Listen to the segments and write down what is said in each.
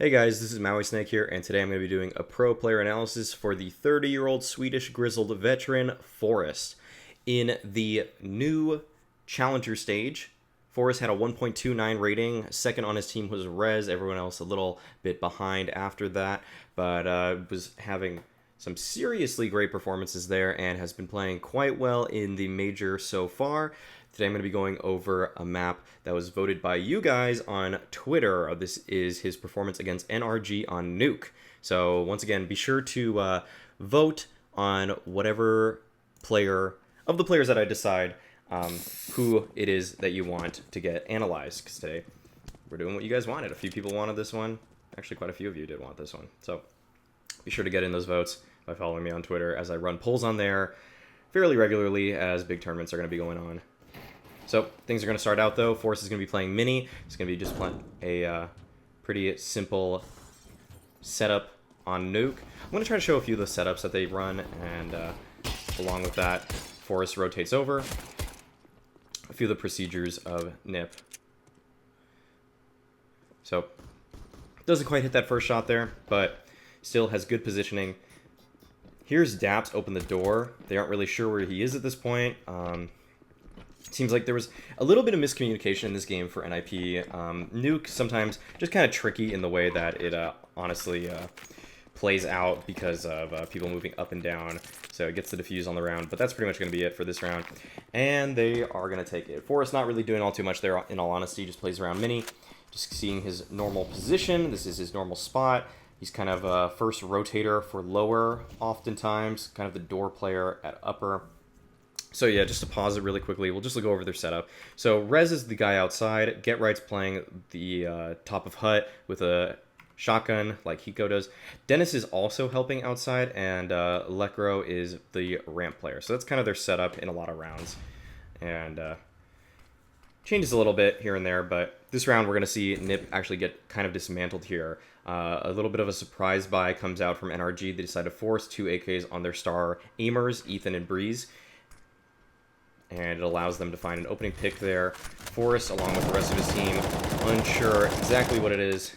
Hey guys, this is Mauisnake here, and today I'm going to be doing a pro player analysis for the 30-year-old Swedish grizzled veteran, f0rest. In the new challenger stage, f0rest had a 1.29 rating. Second on his team was Rez, everyone else a little bit behind after that, but was having some seriously great performances there and has been playing quite well in the major so far. Today I'm going to be going over a map that was voted by you guys on Twitter. This is his performance against NRG on Nuke. So once again, be sure to vote on whatever player of the players that I decide who it is that you want to get analyzed. Because today we're doing what you guys wanted. A few people wanted this one. Actually, quite a few of you did want this one. So be sure to get in those votes by following me on Twitter as I run polls on there fairly regularly as big tournaments are going to be going on. So things are going to start out though. f0rest is going to be playing mini. It's going to be just a pretty simple setup on Nuke. I'm going to try to show a few of the setups that they run, and along with that, f0rest rotates over. A few of the procedures of NIP. So doesn't quite hit that first shot there, but still has good positioning. Here's Daps open the door. They aren't really sure where he is at this point. Seems like there was a little bit of miscommunication in this game for NIP. Nuke sometimes just kind of tricky in the way that it honestly plays out because of people moving up and down. So it gets the defuse on the round, but that's pretty much going to be it for this round. And they are going to take it. f0rest not really doing all too much there, in all honesty. Just plays around mini, just seeing his normal position. This is his normal spot. He's kind of a first rotator for lower oftentimes, kind of the door player at upper. So yeah, just to pause it really quickly, we'll just go over their setup. So Rez is the guy outside. Get Right's playing the top of hut with a shotgun like Hiko does. Dennis is also helping outside, and Lekro is the ramp player. So that's kind of their setup in a lot of rounds. And changes a little bit here and there, but this round we're going to see NIP actually get kind of dismantled here. A little bit of a surprise buy comes out from NRG. They decided to force 2 AKs on their star aimers, Ethan and Breeze. And it allows them to find an opening pick there. f0rest, along with the rest of his team, unsure exactly what it is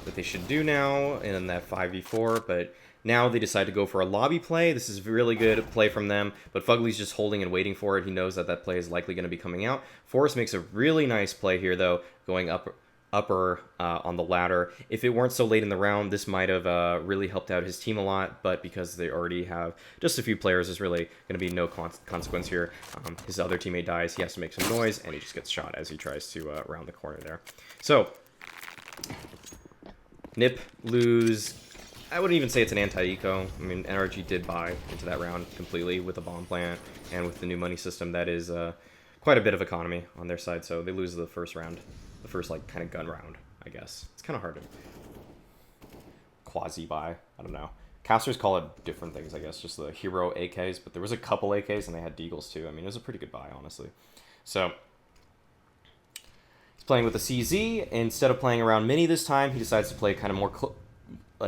that they should do now in that 5v4, but now they decide to go for a lobby play. This is really good play from them, but Fugly's just holding and waiting for it. He knows that that play is likely going to be coming out. f0rest makes a really nice play here, though, going upper on the ladder. If it weren't so late in the round, this might have really helped out his team a lot, but because they already have just a few players, there's really going to be no consequence here. His other teammate dies, he has to make some noise, and he just gets shot as he tries to round the corner there. So, NIP lose. I wouldn't even say it's an anti-eco. I mean, NRG did buy into that round completely with a bomb plant, and with the new money system, that is quite a bit of economy on their side, so they lose the first round. The first, like, kind of gun round, I guess. It's kind of hard to quasi-buy. I don't know. Casters call it different things, I guess. Just the hero AKs, but there was a couple AKs, and they had Deagles, too. I mean, it was a pretty good buy, honestly. So, he's playing with the CZ. Instead of playing around mini this time, he decides to play kind of more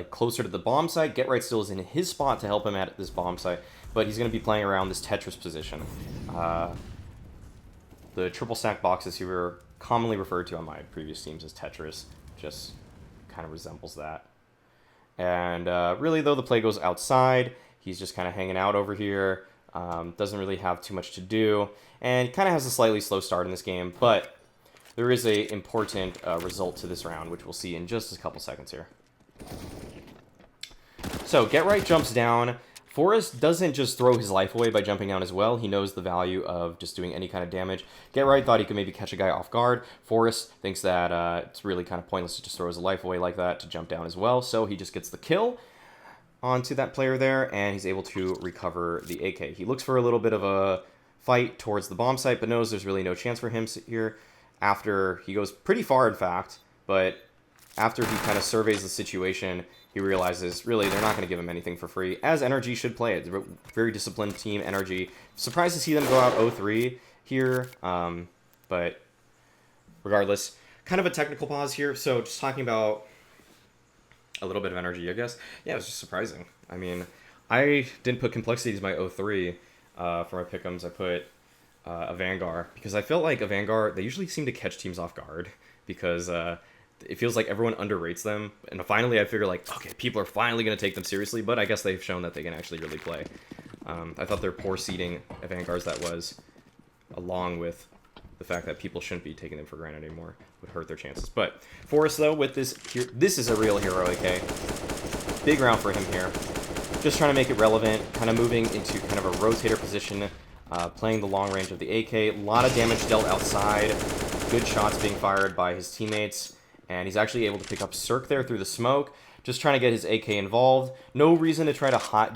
closer to the bomb site. Get Right still is in his spot to help him at this bomb site, but he's going to be playing around this Tetris position. The triple stack boxes here commonly referred to on my previous teams as Tetris, just kind of resembles that. And really, though, the play goes outside. He's just kind of hanging out over here. Doesn't really have too much to do, and kind of has a slightly slow start in this game, but there is a important result to this round, which we'll see in just a couple seconds here. So, Get Right jumps down. f0rest doesn't just throw his life away by jumping down as well. He knows the value of just doing any kind of damage. Get Right thought he could maybe catch a guy off guard. f0rest thinks that it's really kind of pointless to just throw his life away like that to jump down as well. So he just gets the kill onto that player there, and he's able to recover the AK. He looks for a little bit of a fight towards the bomb site, but knows there's really no chance for him here. After he goes pretty far, in fact, but after he kind of surveys the situation, he realizes, really, they're not going to give him anything for free, as NRG should play it. They're a very disciplined team, NRG. Surprised to see them go out 0-3 here, but regardless, kind of a technical pause here. So just talking about a little bit of energy, I guess. Yeah, it was just surprising. I mean, I didn't put complexity as my 0-3 for my pick'ems. I put a Vanguard, because I felt like a Vanguard, they usually seem to catch teams off guard, because it feels like everyone underrates them. And finally, I figure like, okay, people are finally going to take them seriously. But I guess they've shown that they can actually really play. I thought their poor seeding of Vanguards that was, along with the fact that people shouldn't be taking them for granted anymore, would hurt their chances. But f0rest, though, with this, this is a real hero, AK. Big round for him here. Just trying to make it relevant, kind of moving into kind of a rotator position, playing the long range of the AK. A lot of damage dealt outside. Good shots being fired by his teammates. And he's actually able to pick up Cirque there through the smoke. Just trying to get his AK involved. No reason to try to hide,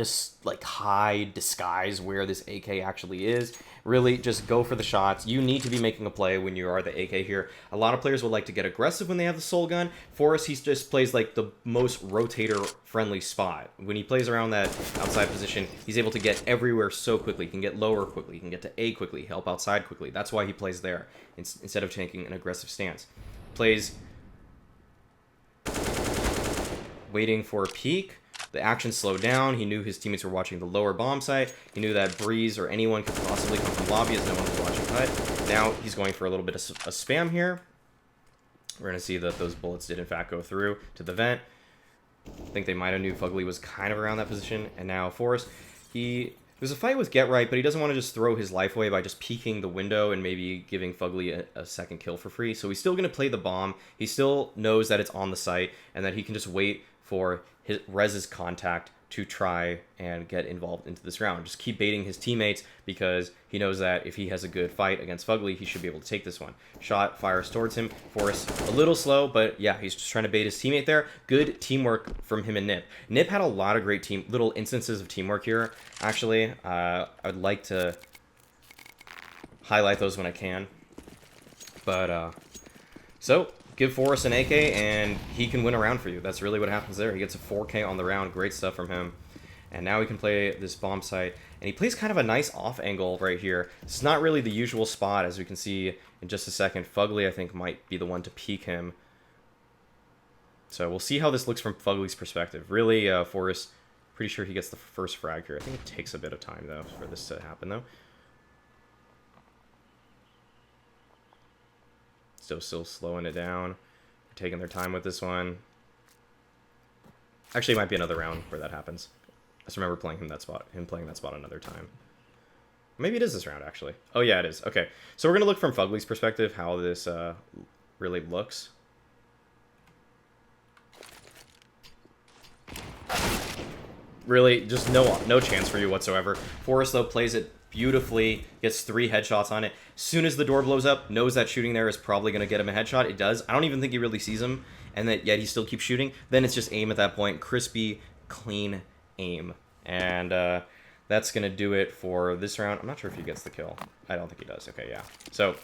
disguise where this AK actually is. Really, just go for the shots. You need to be making a play when you are the AK here. A lot of players would like to get aggressive when they have the soul gun. f0rest, he just plays like the most rotator-friendly spot. When he plays around that outside position, he's able to get everywhere so quickly. He can get lower quickly. He can get to A quickly, help outside quickly. That's why he plays there instead of taking an aggressive stance. Plays waiting for a peek. The action slowed down. He knew his teammates were watching the lower bomb site. He knew that Breeze or anyone could possibly come from lobby as no one was watching hut. Now he's going for a little bit of a spam here. We're going to see that those bullets did in fact go through to the vent. I think they might have knew f0rest was kind of around that position. And now f0rest, there's a fight with Get Right, but he doesn't want to just throw his life away by just peeking the window and maybe giving f0rest a second kill for free. So he's still going to play the bomb. He still knows that it's on the site and that he can just wait for his Rez's contact to try and get involved into this round. Just keep baiting his teammates because he knows that if he has a good fight against f0rest, he should be able to take this one. Shot fires towards him. f0rest a little slow, but yeah, he's just trying to bait his teammate there. Good teamwork from him and Nip. Nip had a lot of great little instances of teamwork here, actually. I would like to highlight those when I can. But, so give f0rest an AK, and he can win a round for you. That's really what happens there. He gets a 4K on the round. Great stuff from him. And now he can play this bomb site. And he plays kind of a nice off angle right here. This is not really the usual spot, as we can see in just a second. f0rest, I think, might be the one to peek him. So we'll see how this looks from f0rest's perspective. Really, f0rest, pretty sure he gets the first frag here. I think it takes a bit of time, though, for this to happen, though. Still slowing it down. Taking their time with this one. Actually, it might be another round where that happens. I just remember playing him playing that spot another time. Maybe it is this round, actually. Oh, yeah, it is. Okay, so we're going to look from f0rest's perspective how this really looks. Really, just no chance for you whatsoever. f0rest, though, plays it beautifully, gets 3 headshots on it. As soon as the door blows up, knows that shooting there is probably going to get him a headshot. It does. I don't even think he really sees him, and yet he still keeps shooting. Then it's just aim at that point. Crispy, clean aim. And that's going to do it for this round. I'm not sure if he gets the kill. I don't think he does. Okay, yeah. So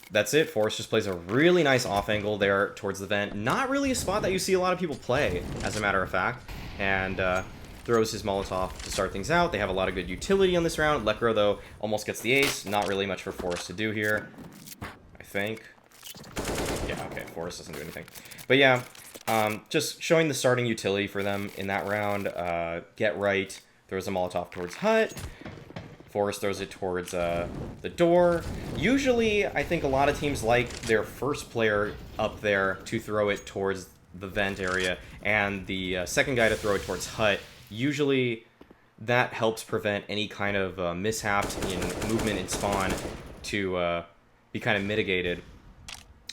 that's it. f0rest just plays a really nice off angle there towards the vent. Not really a spot that you see a lot of people play, as a matter of fact. And throws his Molotov to start things out. They have a lot of good utility on this round. Lekro, though, almost gets the ace. Not really much for f0rest to do here, I think. Yeah, okay, f0rest doesn't do anything. But yeah, just showing the starting utility for them in that round. Get Right throws a Molotov towards hut. f0rest throws it towards the door. Usually, I think a lot of teams like their first player up there to throw it towards the vent area, and the second guy to throw it towards hut. Usually, that helps prevent any kind of mishaps in movement and spawn to be kind of mitigated.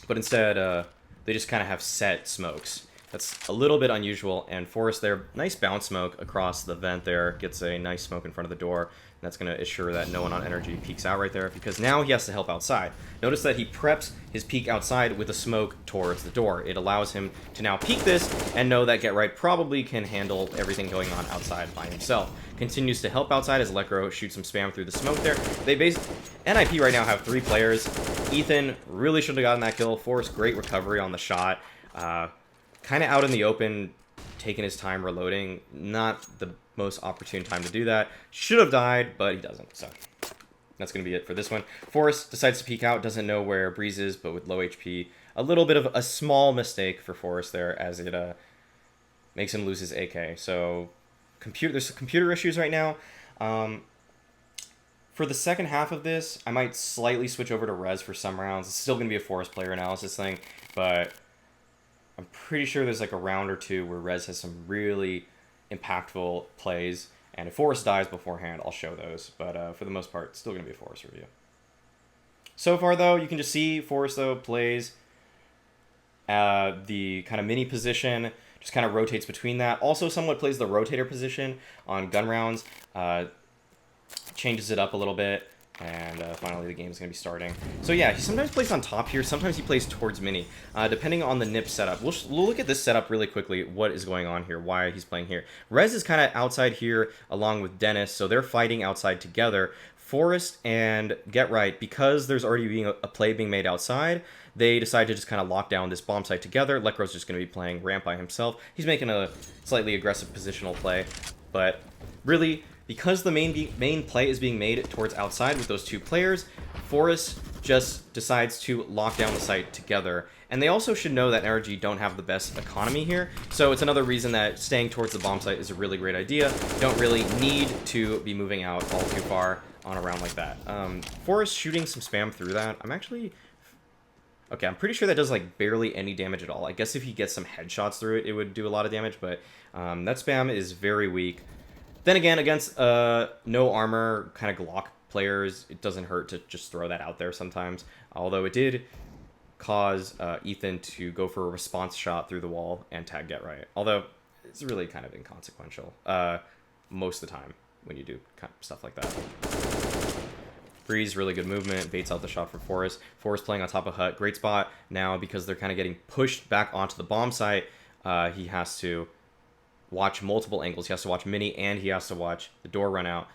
But instead, they just kind of have set smokes. That's a little bit unusual, and f0rest there, nice bounce smoke across the vent there, gets a nice smoke in front of the door. That's going to assure that no one on energy peeks out right there, because now he has to help outside. Notice that he preps his peek outside with a smoke towards the door. It allows him to now peek this and know that Get Right probably can handle everything going on outside by himself. Continues to help outside as Lekro shoots some spam through the smoke there. NIP right now have 3 players. Ethan really should have gotten that kill. f0rest, great recovery on the shot. Kind of out in the open, taking his time reloading. Not the most opportune time to do that. Should have died, but he doesn't. So that's going to be it for this one. f0rest decides to peek out, doesn't know where Breeze is, but with low HP. A little bit of a small mistake for f0rest there, as it makes him lose his AK. So there's some computer issues right now. For the second half of this, I might slightly switch over to Rez for some rounds. It's still going to be a f0rest player analysis thing, but pretty sure there's like a round or two where Rez has some really impactful plays, and if f0rest dies beforehand, I'll show those. But for the most part, it's still going to be a f0rest review. So far, though, you can just see f0rest, though, plays the kind of mini position, just kind of rotates between that. Also somewhat plays the rotator position on gun rounds, changes it up a little bit, and finally the game is going to be starting. So yeah, he sometimes plays on top here, sometimes he plays towards mini, depending on the nip setup. We'll look at this setup really quickly, what is going on here, why he's playing here. Rez is kind of outside here along with Dennis, so they're fighting outside together. f0rest and Get Right, because there's already being a play being made outside, they decide to just kind of lock down this bomb site together. Lekro's just going to be playing ramp by himself. He's making a slightly aggressive positional play, but really, because the main play is being made towards outside with those two players, f0rest just decides to lock down the site together. And they also should know that NRG don't have the best economy here, so it's another reason that staying towards the bomb site is a really great idea. Don't really need to be moving out all too far on a round like that. f0rest shooting some spam through that. Okay, I'm pretty sure that does like barely any damage at all. I guess if he gets some headshots through it, it would do a lot of damage, but that spam is very weak. Then again, against no armor kind of Glock players, it doesn't hurt to just throw that out there sometimes. Although it did cause Ethan to go for a response shot through the wall and tag Get Right. Although it's really kind of inconsequential most of the time when you do kind of stuff like that. Breeze, really good movement, baits out the shot from f0rest. f0rest playing on top of Hut, great spot. Now, because they're kind of getting pushed back onto the bomb site, he has to watch multiple angles. He has to watch mini, and he has to watch the door run out.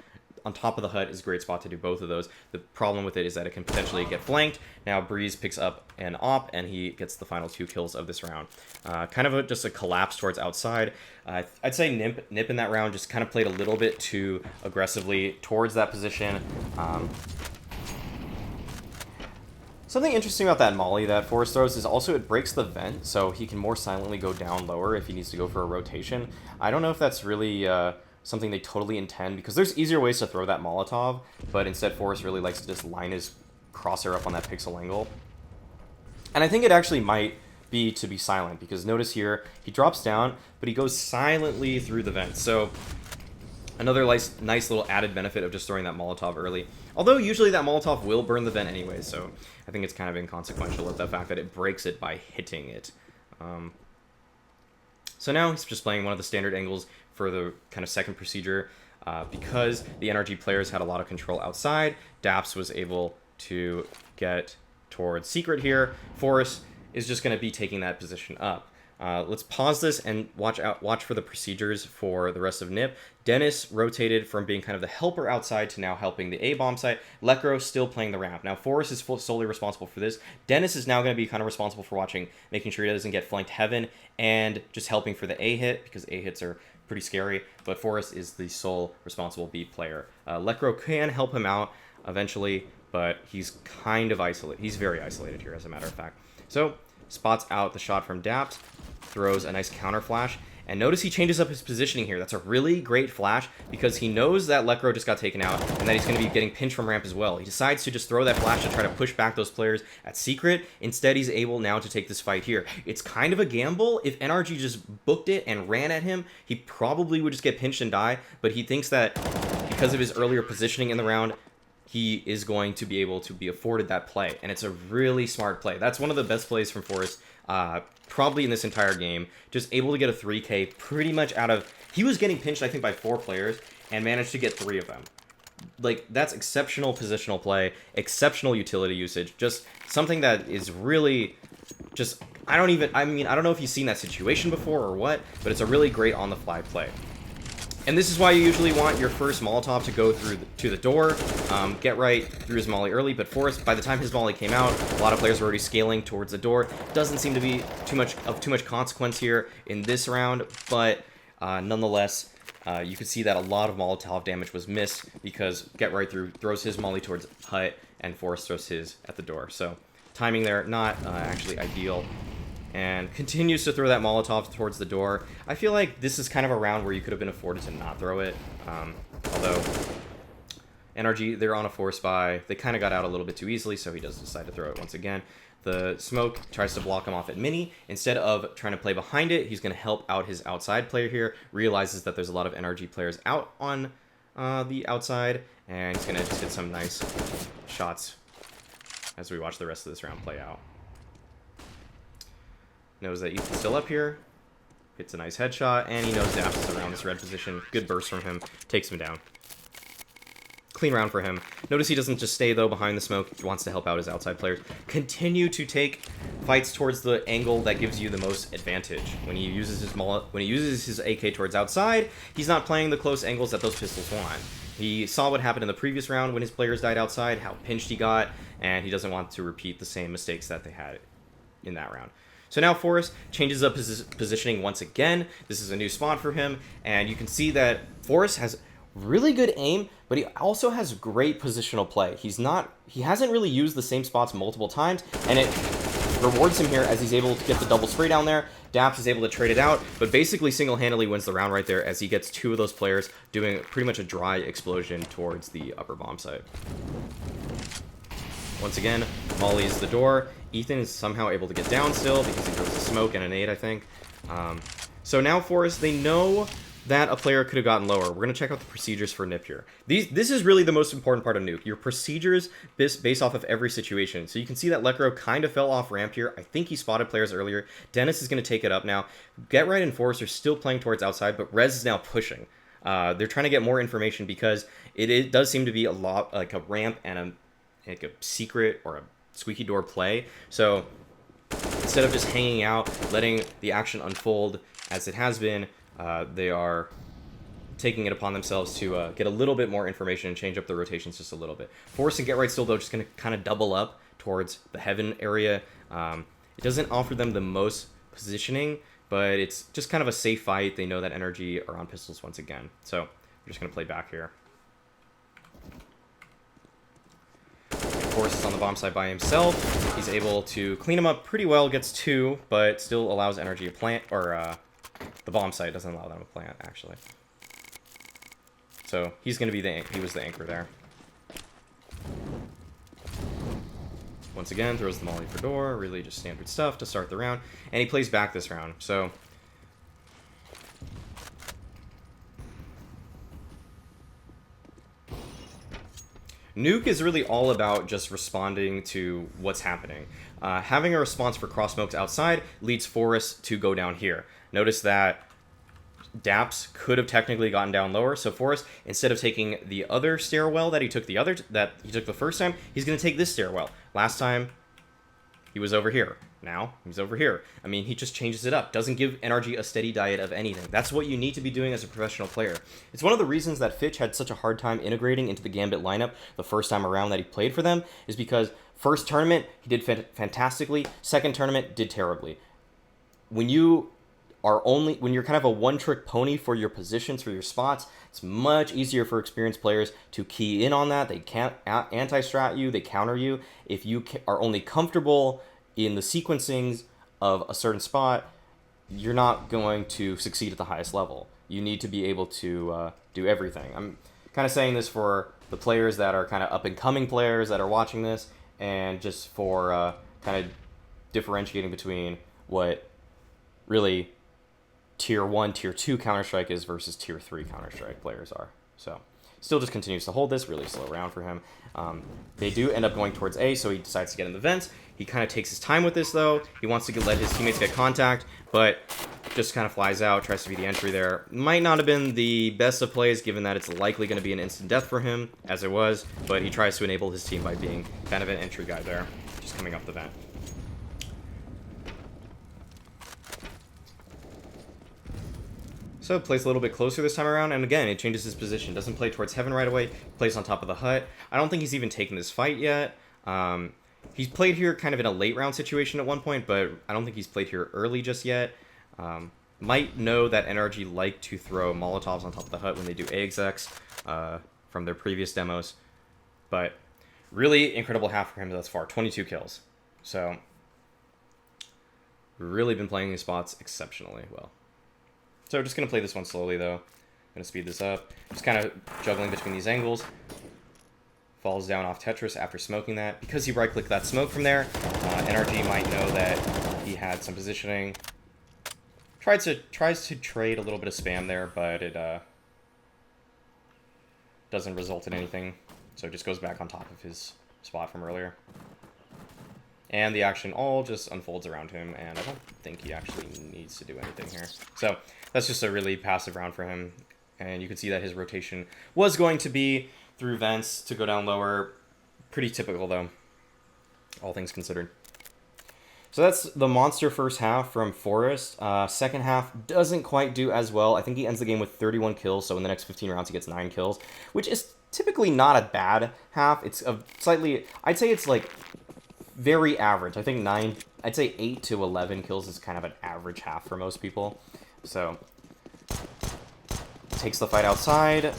On top of the Hut is a great spot to do both of those. The problem with it is that it can potentially get flanked. Now, Breeze picks up an op, and he gets the final 2 kills of this round. Kind of just a collapse towards outside. I'd say Nip in that round just kind of played a little bit too aggressively towards that position. Something interesting about that molly that f0rest throws is also it breaks the vent, so he can more silently go down lower if he needs to go for a rotation. I don't know if that's really something they totally intend, because there's easier ways to throw that Molotov, but instead f0rest really likes to just line his crosshair up on that pixel angle. And I think it actually might be to be silent, because notice here, he drops down, but he goes silently through the vent. So another nice little added benefit of just throwing that Molotov early. Although usually that Molotov will burn the vent anyway, so I think it's kind of inconsequential with the fact that it breaks it by hitting it. So now he's just playing one of the standard angles for the kind of second procedure. Because the NRG players had a lot of control outside, Daps was able to get towards Secret here. f0rest is just going to be taking that position up. Let's pause this and watch for the procedures for the rest of NIP. Dennis rotated from being kind of the helper outside to now helping the A-bomb site. Lekro still playing the ramp. Now, f0rest is solely responsible for this. Dennis is now going to be kind of responsible for making sure he doesn't get flanked heaven, and just helping for the A hit, because A hits are pretty scary, but f0rest is the sole responsible B player. Lekro can help him out eventually, but he's kind of isolated. He's very isolated here, as a matter of fact. So, spots out the shot from Dapt, throws a nice counter flash, and notice he changes up his positioning here. That's a really great flash, because he knows that Lekro just got taken out, and that he's going to be getting pinched from ramp as well. He decides to just throw that flash to try to push back those players at Secret. Instead, he's able now to take this fight here. It's kind of a gamble. If NRG just booked it and ran at him, he probably would just get pinched and die, but he thinks that because of his earlier positioning in the round, he is going to be able to be afforded that play, and it's a really smart play. That's one of the best plays from f0rest, probably in this entire game. Just able to get a 3K pretty much out of... He was getting pinched, I think, by 4 players, and managed to get 3 of them. Like, that's exceptional positional play, exceptional utility usage, just something that is really just... I don't know if you've seen that situation before or what, but it's a really great on-the-fly play. And this is why you usually want your first Molotov to go through to the door. Get Right through his molly early, but f0rest, by the time his molly came out, a lot of players were already scaling towards the door. Doesn't seem to be too much consequence here in this round, but nonetheless, you could see that a lot of Molotov damage was missed because Get Right throws his molly towards Hut, and f0rest throws his at the door. So timing there, not actually ideal. And continues to throw that Molotov towards the door. I feel like this is kind of a round where you could have been afforded to not throw it. Although, NRG, they're on a 4 spy. They kind of got out a little bit too easily, so he does decide to throw it once again. The smoke tries to block him off at mini. Instead of trying to play behind it, he's going to help out his outside player here. Realizes that there's a lot of NRG players out on the outside, and he's going to just hit some nice shots as we watch the rest of this round play out. Knows that Ethan's still up here. Hits a nice headshot, and he knows Daps is around this red position. Good burst from him. Takes him down. Clean round for him. Notice he doesn't just stay, though, behind the smoke. He wants to help out his outside players. Continue to take fights towards the angle that gives you the most advantage. When he uses his AK towards outside, he's not playing the close angles that those pistols want. He saw what happened in the previous round when his players died outside, how pinched he got, and he doesn't want to repeat the same mistakes that they had in that round. So now f0rest changes up his positioning once again. This is a new spot for him, and you can see that f0rest has really good aim, but he also has great positional play. He hasn't really used the same spots multiple times, and it rewards him here as he's able to get the double spray down there. Daps is able to trade it out, but basically single-handedly wins the round right there as he gets two of those players doing pretty much a dry explosion towards the upper bomb site. Once again, mollies the door. Ethan is somehow able to get down still because he throws a smoke and a nade, I think. So now f0rest, they know that a player could have gotten lower. We're going to check out the procedures for Nip here. This is really the most important part of Nuke. Your procedures based off of every situation. So you can see that Lekro kind of fell off ramp here. I think he spotted players earlier. Dennis is going to take it up now. Get Right and f0rest are still playing towards outside, but Rez is now pushing. They're trying to get more information because it does seem to be a lot like a ramp and a secret or a squeaky door play. So instead of just hanging out, letting the action unfold as it has been, they are taking it upon themselves to get a little bit more information and change up the rotations just a little bit. f0rest and Get Right still, though, just going to kind of double up towards the heaven area. It doesn't offer them the most positioning, but it's just kind of a safe fight. They know that NRG are on pistols once again. So we're just going to play back here. f0rest is on the bomb side by himself. He's able to clean him up pretty well, gets two, but still allows NRG to plant, or the bomb site doesn't allow them to plant, actually. So he's going to be he was the anchor there. Once again, throws the molly for door, really just standard stuff to start the round, and he plays back this round. So Nuke is really all about just responding to what's happening. Having a response for cross smokes outside leads f0rest to go down here. Notice that Daps could have technically gotten down lower, so f0rest, instead of taking the other stairwell that he took the first time, he's going to take this stairwell. Last time, he was over here. Now, he's over here. I mean, he just changes it up. Doesn't give NRG a steady diet of anything. That's what you need to be doing as a professional player. It's one of the reasons that Fitch had such a hard time integrating into the Gambit lineup the first time around that he played for them, is because first tournament, he did fantastically. Second tournament, did terribly. When you're kind of a one-trick pony for your positions, for your spots, it's much easier for experienced players to key in on that. They can't anti-strat you, they counter you. If you are only comfortable in the sequencings of a certain spot, you're not going to succeed at the highest level. You need to be able to do everything. I'm kind of saying this for the players that are kind of up-and-coming players that are watching this, and just for kind of differentiating between what really Tier 1, Tier 2 Counter-Strike is versus Tier 3 Counter-Strike players are. So, still just continues to hold this, really slow round for him. They do end up going towards A, so he decides to get in the vents. He kind of takes his time with this, though. He wants to let his teammates get contact, but just kind of flies out, tries to be the entry there. Might not have been the best of plays, given that it's likely going to be an instant death for him, as it was, but he tries to enable his team by being kind of an entry guy there, just coming up the vent. So plays a little bit closer this time around, and again, it changes his position. Doesn't play towards heaven right away, plays on top of the hut. I don't think he's even taken this fight yet. He's played here kind of in a late round situation at one point, but I don't think he's played here early just yet. Might know that NRG like to throw Molotovs on top of the hut when they do A-execs from their previous demos. But really incredible half for him thus far, 22 kills. So really been playing these spots exceptionally well. So we're just going to play this one slowly, though. I'm going to speed this up. Just kind of juggling between these angles. falls down off Tetris after smoking that. Because he right-clicked that smoke from there, NRG might know that he had some positioning. Tries to trade a little bit of spam there, but it doesn't result in anything. So it just goes back on top of his spot from earlier. And the action all just unfolds around him, and I don't think he actually needs to do anything here. So that's just a really passive round for him. And you can see that his rotation was going to be through vents to go down lower. Pretty typical, though, all things considered. So that's the monster first half from f0rest. Second half doesn't quite do as well. I think he ends the game with 31 kills, so in the next 15 rounds he gets 9 kills, which is typically not a bad half. It's a slightly, I'd say it's like very average. I think I'd say 8 to 11 kills is kind of an average half for most people. So takes the fight outside.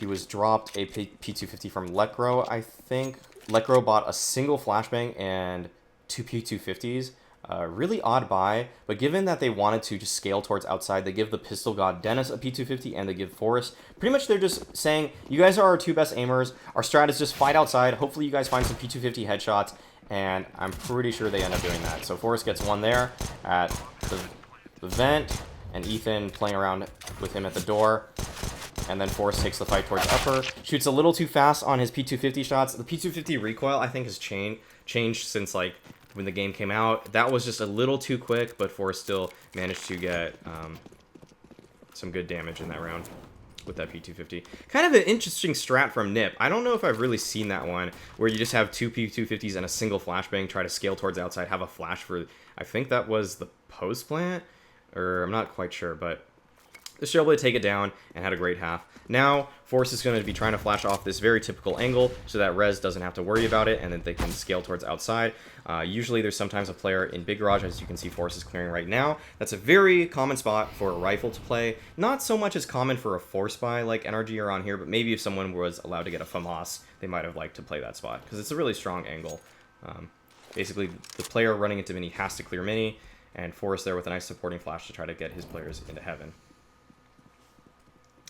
He was dropped a P250 from Lekro, I think. Lekro bought a single flashbang and 2 P250s. Really odd buy, but given that they wanted to just scale towards outside, they give the pistol god Dennis a P250 and they give f0rest. Pretty much they're just saying, you guys are our 2 best aimers. Our strat is just fight outside. Hopefully you guys find some P250 headshots, and I'm pretty sure they end up doing that. So f0rest gets one there at the vent, and Ethan playing around with him at the door. And then f0rest takes the fight towards upper. Shoots a little too fast on his P250 shots. The P250 recoil, I think, has changed since, like, when the game came out. That was just a little too quick, but f0rest still managed to get some good damage in that round with that P250. Kind of an interesting strat from Nip. I don't know if I've really seen that one, where you just have 2 P250s and a single flashbang, try to scale towards outside, have a flash for, I think that was the post plant, or I'm not quite sure, but they're still able to take it down and had a great half. Now, f0rest is going to be trying to flash off this very typical angle so that Rez doesn't have to worry about it, and then they can scale towards outside. Usually there's sometimes a player in Big Garage, as you can see f0rest is clearing right now. That's a very common spot for a rifle to play. Not so much as common for a force buy like NRG are on here, but maybe if someone was allowed to get a FAMAS, they might have liked to play that spot, because it's a really strong angle. Basically, the player running into mini has to clear mini, and f0rest there with a nice supporting flash to try to get his players into heaven.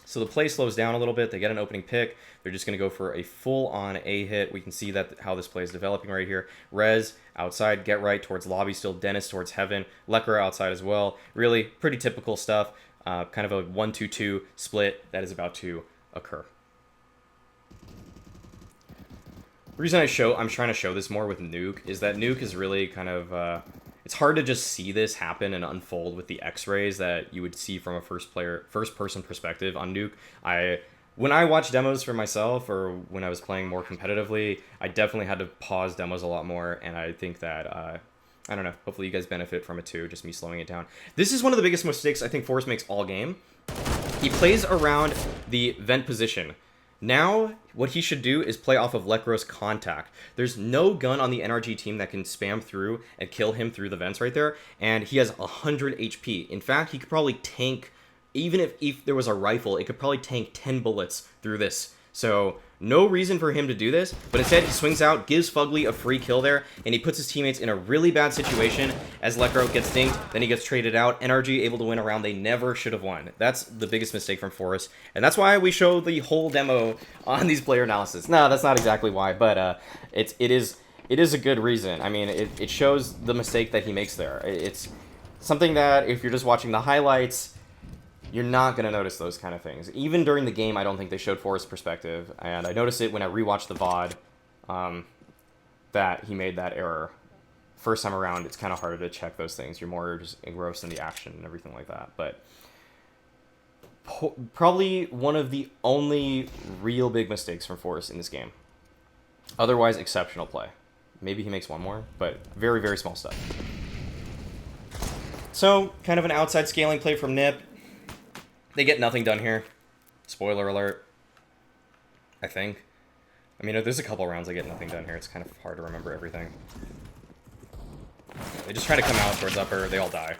So the play slows down a little bit. They get an opening pick. They're just going to go for a full-on A hit. We can see that how this play is developing right here. Rez outside, get right towards lobby still. Dennis towards heaven. Lekra outside as well. Really pretty typical stuff. Kind of a 1-2-2 split that is about to occur. The reason I'm trying to show this more with Nuke is that Nuke is really kind of... it's hard to just see this happen and unfold with the X-rays that you would see from a first-person perspective on Nuke. When I watch demos for myself, or when I was playing more competitively, I definitely had to pause demos a lot more, and I think that, I don't know, hopefully you guys benefit from it too, just me slowing it down. This is one of the biggest mistakes I think f0rest makes all game. He plays around the vent position. Now, what he should do is play off of Lekro's contact. There's no gun on the NRG team that can spam through and kill him through the vents right there, and he has 100 HP. In fact, he could probably tank, even if there was a rifle, it could probably tank 10 bullets through this. So, no reason for him to do this, but instead he swings out, gives Fugly a free kill there, and he puts his teammates in a really bad situation as Lekro gets dinged, then he gets traded out. NRG able to win a round they never should have won. That's the biggest mistake from f0rest, and that's why we show the whole demo on these player analysis. No, that's not exactly why, but it is a good reason. I mean, it shows the mistake that he makes there. It's something that if you're just watching the highlights, you're not going to notice those kind of things. Even during the game, I don't think they showed f0rest's perspective, and I noticed it when I rewatched the VOD, that he made that error. First time around, it's kind of harder to check those things. You're more just engrossed in the action and everything like that. But probably one of the only real big mistakes from f0rest in this game. Otherwise, exceptional play. Maybe he makes one more, but very, very small stuff. So, kind of an outside scaling play from Nip. They get nothing done here. Spoiler alert. I think. I mean, there's a couple rounds they get nothing done here. It's kind of hard to remember everything. They just try to come out towards upper. They all die.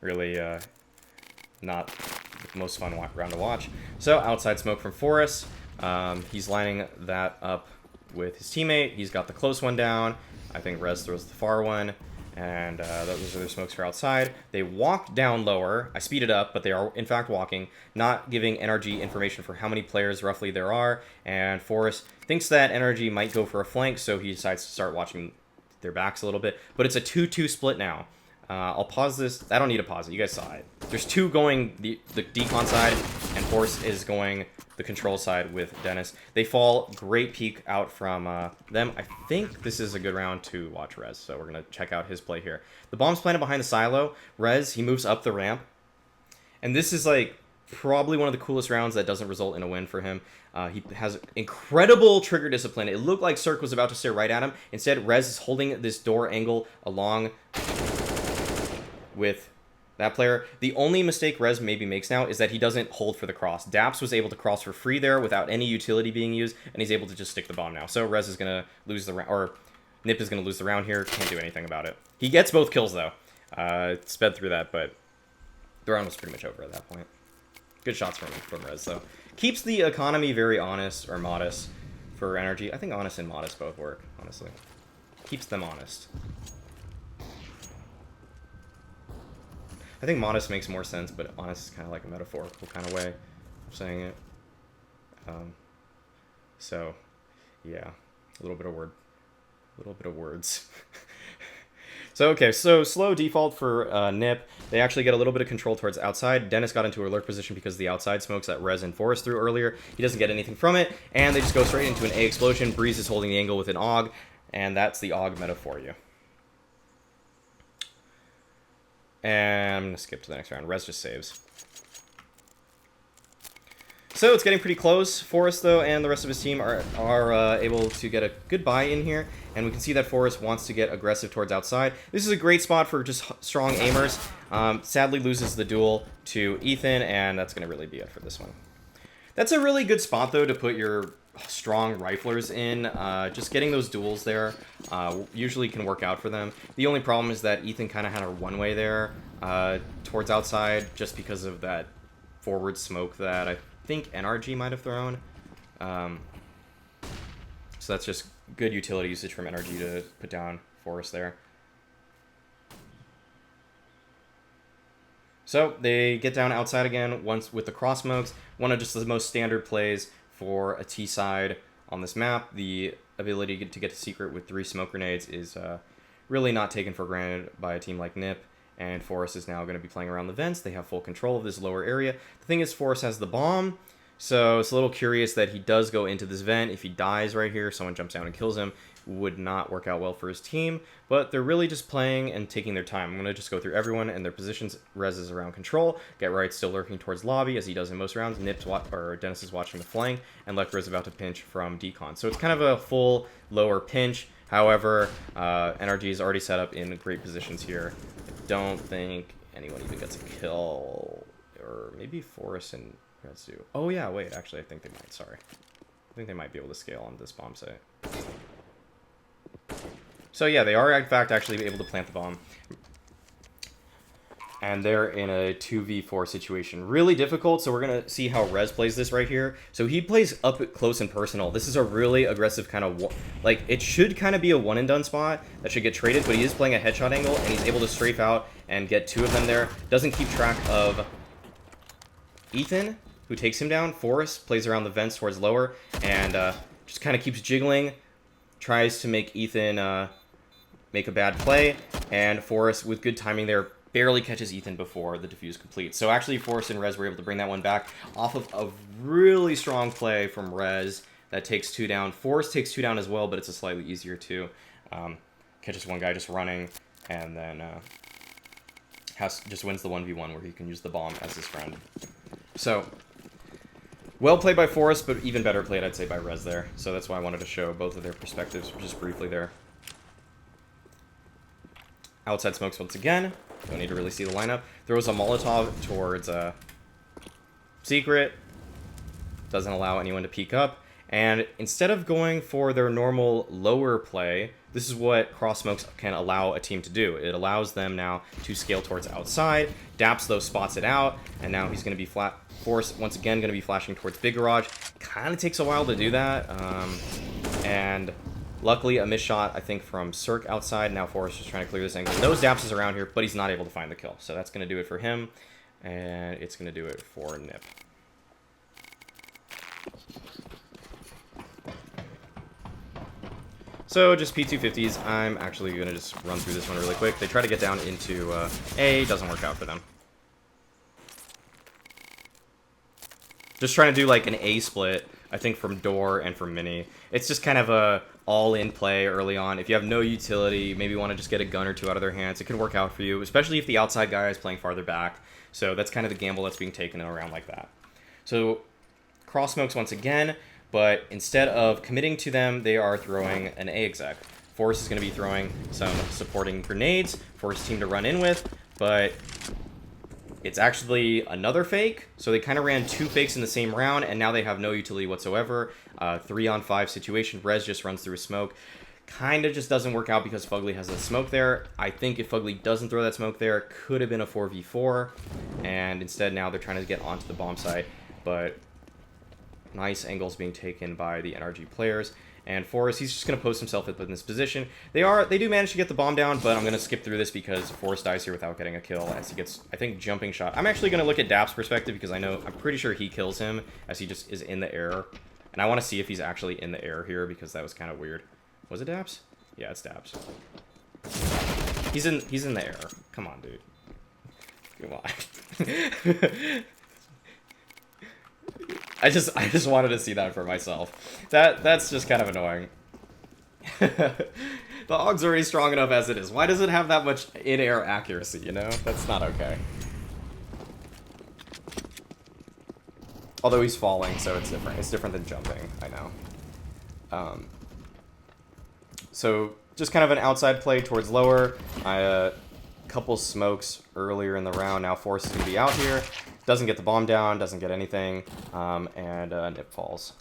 Really not the most fun round to watch. So, outside smoke from f0rest. He's lining that up with his teammate. He's got the close one down. I think Rez throws the far one. And those are their smokes for outside. They walk down lower. I speed it up, but they are in fact walking, not giving NRG information for how many players roughly there are. And f0rest thinks that NRG might go for a flank, so he decides to start watching their backs a little bit. But it's a 2-2 split now. I'll pause this. I don't need to pause it. You guys saw it. There's two going the decon side, and f0rest is going the control side with Dennis. They fall. Great peek out from them. I think this is a good round to watch Rez, so we're going to check out his play here. The bomb's planted behind the silo. Rez, he moves up the ramp. And this is like probably one of the coolest rounds that doesn't result in a win for him. He has incredible trigger discipline. It looked like Cirque was about to stare right at him. Instead, Rez is holding this door angle along with that player. The only mistake Rez maybe makes now is that he doesn't hold for the cross. Daps was able to cross for free there without any utility being used, and he's able to just stick the bomb now. So Rez is going to lose the round, or Nip is going to lose the round here. Can't do anything about it. He gets both kills, though. Sped through that, but the round was pretty much over at that point. Good shots from Rez, though. Keeps the economy very honest, or modest, for energy. I think honest and modest both work, honestly. Keeps them honest. I think modest makes more sense, but honest is kind of like a metaphorical kind of way of saying it. So, yeah, a little bit of words. So, okay, so slow default for Nip. They actually get a little bit of control towards outside. Dennis got into a lurk position because of the outside smokes that Rez and f0rest threw earlier. He doesn't get anything from it, and they just go straight into an A explosion. Breeze is holding the angle with an AUG, and that's the AUG meta for you. And I'm going to skip to the next round. Rez just saves. So it's getting pretty close. f0rest, though, and the rest of his team are able to get a good buy in here. And we can see that f0rest wants to get aggressive towards outside. This is a great spot for just strong aimers. Sadly loses the duel to Ethan, and that's going to really be it for this one. That's a really good spot, though, to put your strong riflers in. Just getting those duels there usually can work out for them. The only problem is that Ethan kind of had a one-way there towards outside just because of that forward smoke that I think NRG might have thrown. So that's just good utility usage from NRG to put down f0rest there. So they get down outside again once with the cross smokes. One of just the most standard plays for a T side on this map. The ability to get to secret with 3 smoke grenades is really not taken for granted by a team like Nip. And f0rest is now going to be playing around the vents. They have full control of this lower area. The thing is, f0rest has the bomb, so it's a little curious that he does go into this vent. If he dies right here, someone jumps down and kills him, would not work out well for his team. But they're really just playing and taking their time. I'm going to just go through everyone and their positions. Rez is around control. Get Right still lurking towards lobby, as he does in most rounds. Dennis is watching the flank, and Lecter is about to pinch from decon. So it's kind of a full lower pinch. However, NRG is already set up in great positions here. Don't think anyone even gets a kill, or maybe f0rest and Rez do. Oh yeah, wait, actually I think they might, sorry. I think they might be able to scale on this bomb site. So yeah, they are in fact actually able to plant the bomb. And they're in a 2v4 situation. Really difficult, so we're going to see how Rez plays this right here. So he plays up close and personal. This is a really aggressive kind of... Like, it should kind of be a one-and-done spot that should get traded, but he is playing a headshot angle, and he's able to strafe out and get 2 of them there. Doesn't keep track of Ethan, who takes him down. f0rest plays around the vents towards lower, and just kind of keeps jiggling. Tries to make Ethan make a bad play, and f0rest, with good timing there, barely catches Ethan before the defuse completes. So actually, f0rest and Rez were able to bring that one back off of a really strong play from Rez that takes 2 down. f0rest takes 2 down as well, but it's a slightly easier 2. Catches one guy just running, and then just wins the 1v1 where he can use the bomb as his friend. So, well played by f0rest, but even better played, I'd say, by Rez there. So that's why I wanted to show both of their perspectives just briefly there. Outside smokes once again. Don't need to really see the lineup. Throws a Molotov towards Secret. Doesn't allow anyone to peek up. And instead of going for their normal lower play, this is what cross smokes can allow a team to do. It allows them now to scale towards outside. Daps, though, spots it out. And now he's going to be f0rest once again going to be flashing towards big garage. Kind of takes a while to do that. And Luckily, a missed shot, I think, from Cirque outside. Now f0rest is trying to clear this angle. Knows Daps is around here, but he's not able to find the kill. So that's going to do it for him, and it's going to do it for Nip. So just P250s. I'm actually going to just run through this one really quick. They try to get down into A. Doesn't work out for them. Just trying to do like an A split, I think, from door and from mini. It's just kind of a all-in play early on. If you have no utility, maybe want to just get a gun or two out of their hands, it can work out for you, especially if the outside guy is playing farther back. So that's kind of the gamble that's being taken around like that. So cross smokes once again, but instead of committing to them, they are throwing an A exec. f0rest is going to be throwing some supporting grenades for his team to run in with, but it's actually another fake. So they kind of ran 2 fakes in the same round, and now they have no utility whatsoever. 3-on-5 situation. Rez just runs through a smoke. Kind of just doesn't work out because f0rest has a smoke there. I think if f0rest doesn't throw that smoke there, it could have been a 4v4. And instead now they're trying to get onto the bomb site. But nice angles being taken by the NRG players. And f0rest, he's just going to post himself in this position. They do manage to get the bomb down, but I'm going to skip through this because f0rest dies here without getting a kill as he gets, I think, jumping shot. I'm actually going to look at Dap's perspective because I'm pretty sure he kills him as he just is in the air. And I want to see if he's actually in the air here because that was kind of weird. Was it Daps? Yeah, it's Daps. He's in the air. Come on, dude. Come on. I just wanted to see that for myself. That's just kind of annoying. The AUG's already strong enough as it is. Why does it have that much in-air accuracy, you know? That's not okay. Although he's falling, so it's different. It's different than jumping, I know. So just kind of an outside play towards lower. Couple smokes earlier in the round. Now f0rest is going to be out here. Doesn't get the bomb down, doesn't get anything, and Nip falls.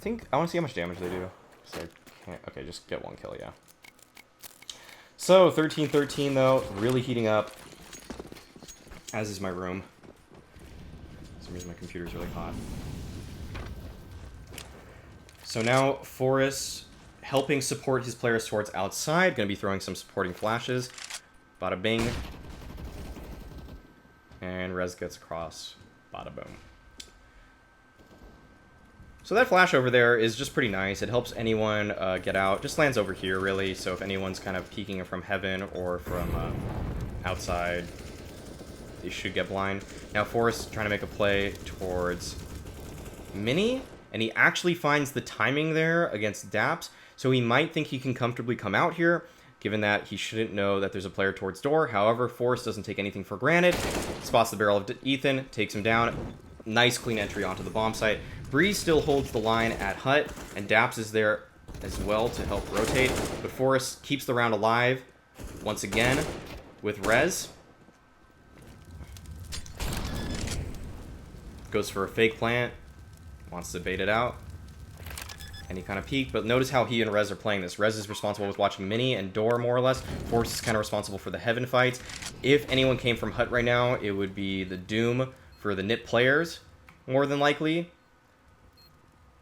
I want to see how much damage they do. So I can't, okay, just get 1 kill, yeah. So 13-13 though, really heating up, as is my room. For some reason my computer's really hot. So now f0rest helping support his players towards outside, going to be throwing some supporting flashes. Bada bing. And Rez gets across. Bada boom. So that flash over there is just pretty nice. It helps anyone get out. Just lands over here, really. So if anyone's kind of peeking from heaven or from outside, they should get blind. Now f0rest trying to make a play towards Mini. And he actually finds the timing there against Daps. So he might think he can comfortably come out here, given that he shouldn't know that there's a player towards door. However, f0rest doesn't take anything for granted. Spots the barrel of Ethan, takes him down. Nice clean entry onto the bomb site. Breeze still holds the line at hut, and Daps is there as well to help rotate. But f0rest keeps the round alive once again with Rez. Goes for a fake plant. Wants to bait it out. Any kind of peek, but notice how he and Rez are playing this. Rez is responsible with watching Mini and Door, more or less. f0rest is kind of responsible for the Heaven fights. If anyone came from Hut right now, it would be the Doom for the Nip players, more than likely.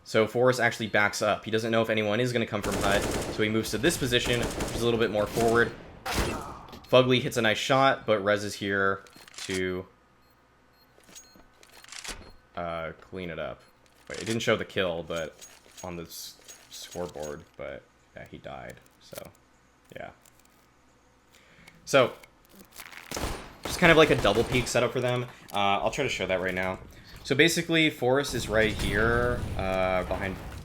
So f0rest actually backs up. He doesn't know if anyone is going to come from Hut, so he moves to this position, which is a little bit more forward. f0rest hits a nice shot, but Rez is here to clean it up. Wait, it didn't show the kill, but on the scoreboard, but yeah, he died. So yeah, so just kind of like a double peek setup for them. I'll try to show that right now. So basically f0rest is right here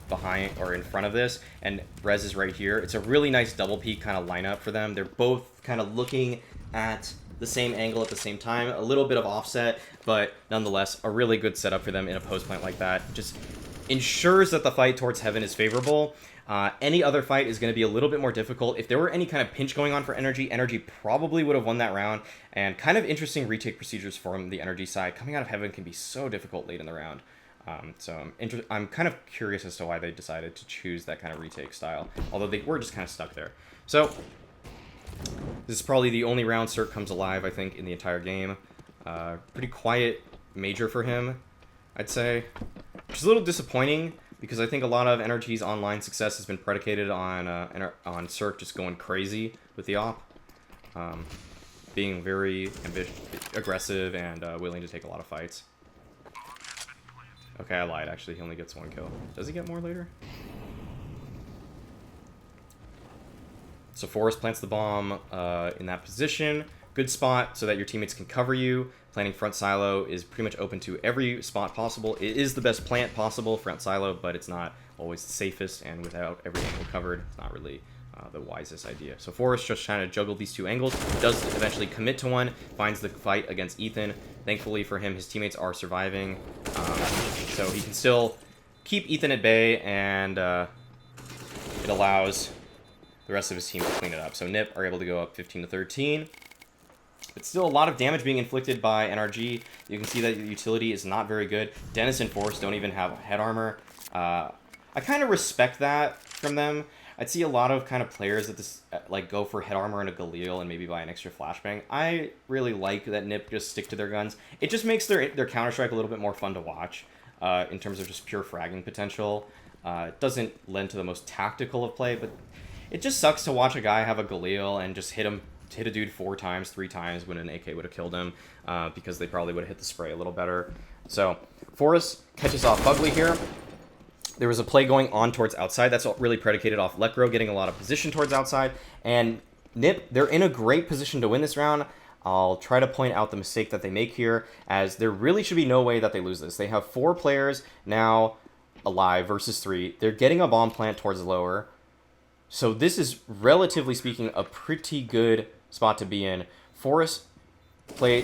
behind or in front of this, and Rez is right here. It's a really nice double peek kind of lineup for them. They're both kind of looking at the same angle at the same time, a little bit of offset, but nonetheless a really good setup for them in a post plant like that. Just ensures that the fight towards heaven is favorable. Any other fight is going to be a little bit more difficult. If there were any kind of pinch going on for Energy probably would have won that round. And kind of interesting retake procedures from the Energy side. Coming out of heaven can be so difficult late in the round. So I'm kind of curious as to why they decided to choose that kind of retake style, although they were just kind of stuck there. So this is probably the only round Cirque comes alive, I think, in the entire game. Pretty quiet major for him, I'd say. Which is a little disappointing, because I think a lot of NRG's online success has been predicated on Cirque just going crazy with the op, being very aggressive and willing to take a lot of fights. Okay, I lied. Actually, he only gets 1 kill. Does he get more later? So f0rest plants the bomb in that position. Good spot so that your teammates can cover you. Planting front silo is pretty much open to every spot possible. It is the best plant possible, front silo, but it's not always the safest, and without every angle covered, it's not really the wisest idea. So f0rest just trying to juggle these 2 angles. Does eventually commit to one, finds the fight against Ethan. Thankfully for him, his teammates are surviving, so he can still keep Ethan at bay, and it allows the rest of his team to clean it up. So Nip are able to go up 15-13. But still a lot of damage being inflicted by NRG. You can see that the utility is not very good. Dennis and f0rest don't even have head armor. I kind of respect that from them. I'd see a lot of kind of players that this like go for head armor and a Galil and maybe buy an extra flashbang. I really like that Nip just stick to their guns. It just makes their Counter-Strike a little bit more fun to watch in terms of just pure fragging potential. It doesn't lend to the most tactical of play, but it just sucks to watch a guy have a Galil and just hit a dude 4 times, 3 times when an AK would have killed him, because they probably would have hit the spray a little better. So f0rest catches off Fugly here. There was a play going on towards outside. That's really predicated off Lekro getting a lot of position towards outside. And Nip, they're in a great position to win this round. I'll try to point out the mistake that they make here, as there really should be no way that they lose this. They have 4 players now alive versus 3. They're getting a bomb plant towards lower. So this is, relatively speaking, a pretty good spot to be in. f0rest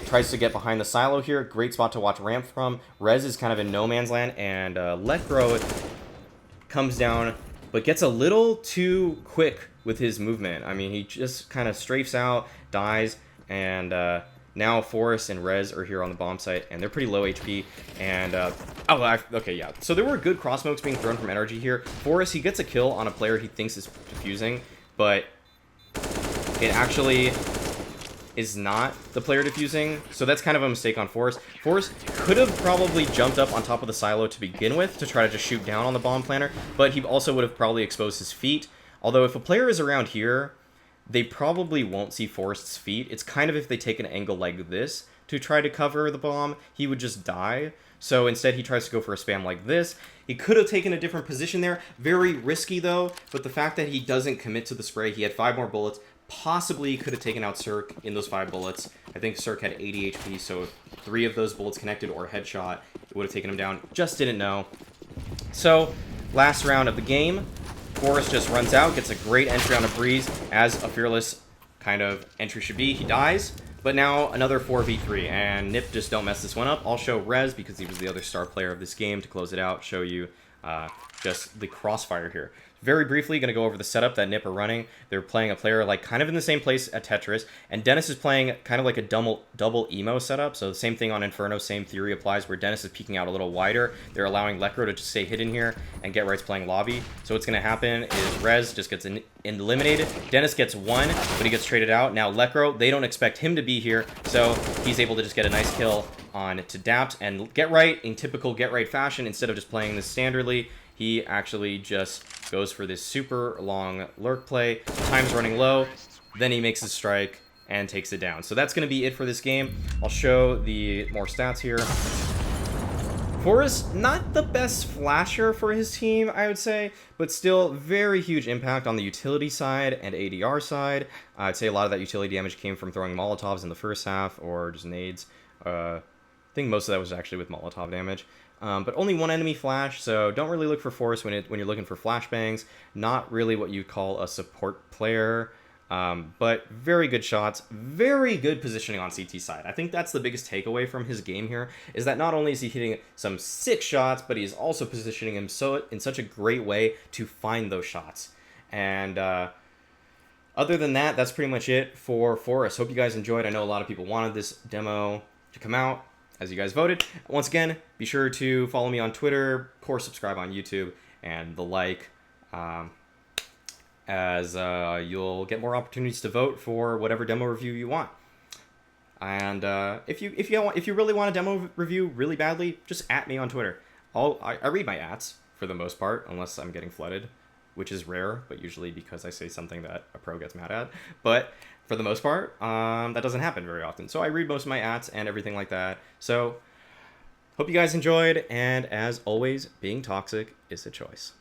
tries to get behind the silo here. Great spot to watch ramp from. Rez is kind of in no man's land, and Lekro comes down, but gets a little too quick with his movement. I mean, he just kind of strafes out, dies, and now f0rest and Rez are here on the bomb site, and they're pretty low HP. And okay, yeah. So there were good cross smokes being thrown from NRG here. f0rest, he gets a kill on a player he thinks is defusing, but it actually is not the player defusing, so that's kind of a mistake on f0rest. f0rest could have probably jumped up on top of the silo to begin with to try to just shoot down on the bomb planter, but he also would have probably exposed his feet. Although if a player is around here, they probably won't see f0rest's feet. It's kind of if they take an angle like this to try to cover the bomb, he would just die. So instead he tries to go for a spam like this. He could have taken a different position there. Very risky though, but the fact that he doesn't commit to the spray, he had 5 more bullets, possibly could have taken out Cirque in those 5 bullets. I think Cirque had 80 HP, so if 3 of those bullets connected or headshot, it would have taken him down. Just didn't know. So, last round of the game, f0rest just runs out, gets a great entry on a breeze, as a f0rest kind of entry should be. He dies, but now another 4v3, and Nip just don't mess this one up. I'll show Rez, because he was the other star player of this game, to close it out, show you just the crossfire here. Very briefly, going to go over the setup that Nip are running. They're playing a player like kind of in the same place at Tetris, and Dennis is playing kind of like a double emo setup. So the same thing on Inferno, same theory applies, where Dennis is peeking out a little wider. They're allowing Lekro to just stay hidden here, and Get Right's playing lobby. So what's going to happen is Rez just gets eliminated. Dennis gets 1, but he gets traded out. Now Lekro, they don't expect him to be here, so he's able to just get a nice kill on to Dapt, and Get Right, in typical Get Right fashion, instead of just playing this standardly, he actually just goes for this super long lurk play. Time's running low. Then he makes his strike and takes it down. So that's going to be it for this game. I'll show the more stats here. f0rest, not the best flasher for his team, I would say, but still very huge impact on the utility side and ADR side. I'd say a lot of that utility damage came from throwing Molotovs in the first half or just nades. I think most of that was actually with Molotov damage. But only 1 enemy flash, so don't really look for f0rest when you're looking for flashbangs. Not really what you call a support player, but very good shots, very good positioning on CT side. I think that's the biggest takeaway from his game here, is that not only is he hitting some sick shots, but he's also positioning him in such a great way to find those shots. And other than that, that's pretty much it for f0rest. Hope you guys enjoyed. I know a lot of people wanted this demo to come out, as you guys voted. Once again, be sure to follow me on Twitter, of course subscribe on YouTube, and the like, as you'll get more opportunities to vote for whatever demo review you want. And if you really want a demo review really badly, just @ me on Twitter. I read my ats. for the most part, unless I'm getting flooded, which is rare, but usually because I say something that a pro gets mad at. But for the most part, that doesn't happen very often. So I read most of my ats and everything like that. So hope you guys enjoyed, and as always, being toxic is a choice.